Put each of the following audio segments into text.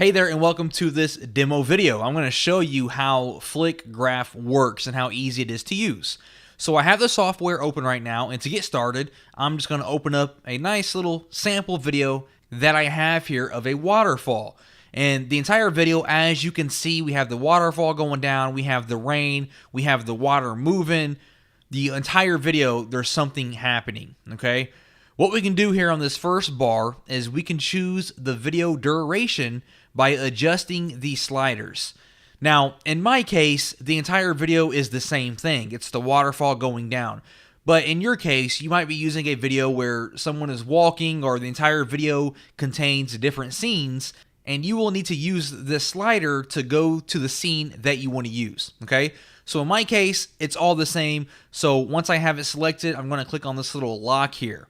Hey there and welcome to this demo video. I'm going to show you how FlickGraph works and how easy it is to use. So I have the software open right now, and to get started, I'm just going to open up a nice little sample video that I have here of a waterfall. And the entire video, as you can see, we have the waterfall going down, we have the rain, we have the water moving. The entire video, there's something happening, okay? What we can do here on this first bar is we can choose the video duration by adjusting these sliders. Now, in my case, the entire video is the same thing. It's the waterfall going down. But in your case, you might be using a video where someone is walking or the entire video contains different scenes, and you will need to use this slider to go to the scene that you want to use, okay? So in my case, it's all the same. So once I have it selected, I'm going to click on this little lock here.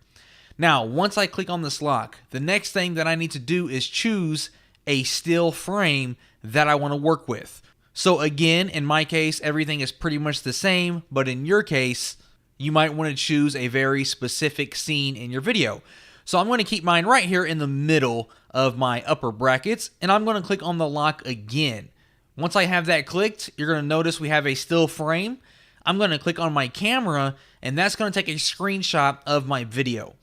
Now, once I click on this lock, the next thing that I need to do is choose a still frame that I want to work with. So again, in my case, everything is pretty much the same, but in your case, you might want to choose a very specific scene in your video. So I'm going to keep mine right here in the middle of my upper brackets, and I'm going to click on the lock again. Once I have that clicked, you're going to notice we have a still frame. I'm going to click on my camera, and that's going to take a screenshot of my video.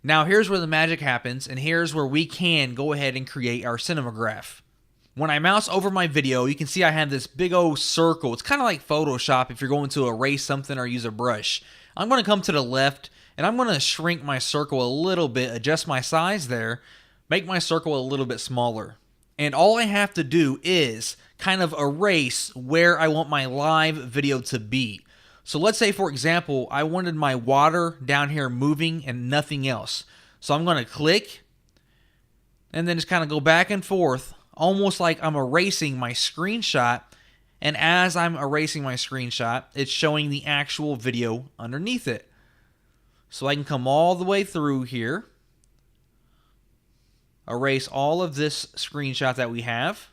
Now here's where the magic happens, and here's where we can go ahead and create our cinemagraph. When I mouse over my video, you can see I have this big old circle. It's kind of like Photoshop if you're going to erase something or use a brush. I'm going to come to the left, and I'm going to shrink my circle a little bit, adjust my size there, make my circle a little bit smaller. And all I have to do is kind of erase where I want my live video to be. So let's say, for example, I wanted my water down here moving and nothing else. So I'm going to click and then just kind of go back and forth, almost like I'm erasing my screenshot. And as I'm erasing my screenshot, it's showing the actual video underneath it. So I can come all the way through here, erase all of this screenshot that we have.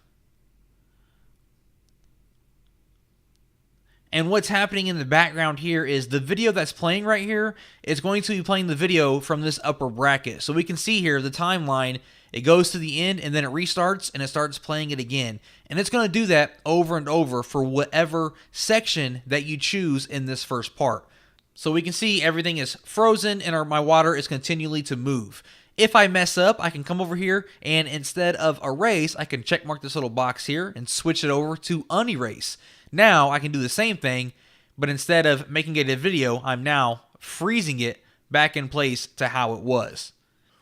And what's happening in the background here is the video that's playing right here is going to be playing the video from this upper bracket. So we can see here the timeline, it goes to the end and then it restarts and it starts playing it again. And it's going to do that over and over for whatever section that you choose in this first part. So we can see everything is frozen and my water is continually to move. If I mess up, I can come over here and instead of erase, I can check mark this little box here and switch it over to unerase. Now I can do the same thing, but instead of making it a video, I'm now freezing it back in place to how it was.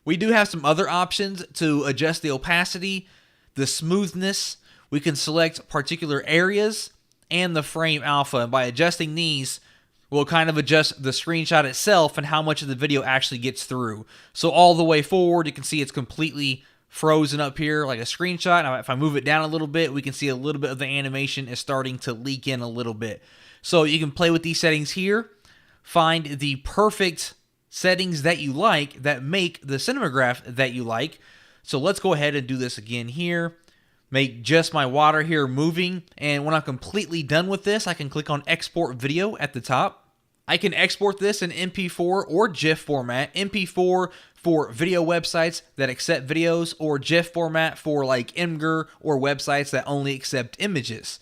We do have some other options to adjust the opacity, the smoothness. We can select particular areas and the frame alpha. And by adjusting these, we'll kind of adjust the screenshot itself and how much of the video actually gets through. So all the way forward, you can see it's completely frozen up here like a screenshot. Now if I move it down a little bit, we can see a little bit of the animation is starting to leak in a little bit. So you can play with these settings here, find the perfect settings that you like that make the cinemagraph that you like. So let's go ahead and do this again here. Make just my water here moving, and when I'm completely done with this, I can click on export video at the top. I can export this in MP4 or GIF format. MP4 for video websites that accept videos, or GIF format for like Imgur or websites that only accept images.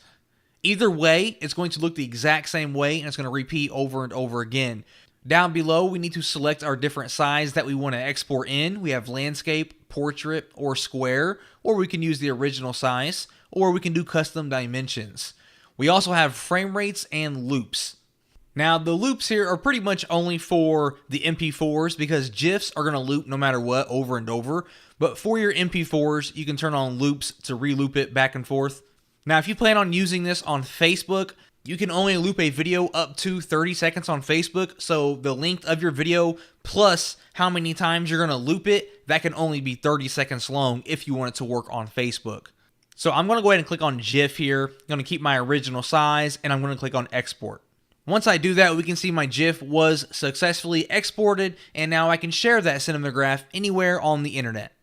Either way, it's going to look the exact same way and it's going to repeat over and over again. Down below, we need to select our different size that we want to export in. We have landscape, portrait, or square, or we can use the original size, or we can do custom dimensions. We also have frame rates and loops. Now, the loops here are pretty much only for the MP4s because GIFs are going to loop no matter what over and over. But for your MP4s, you can turn on loops to re-loop it back and forth. Now, if you plan on using this on Facebook, you can only loop a video up to 30 seconds on Facebook. So the length of your video plus how many times you're going to loop it, that can only be 30 seconds long if you want it to work on Facebook. So I'm going to go ahead and click on GIF here. I'm going to keep my original size and I'm going to click on export. Once I do that, we can see my GIF was successfully exported, and now I can share that cinemagraph anywhere on the internet.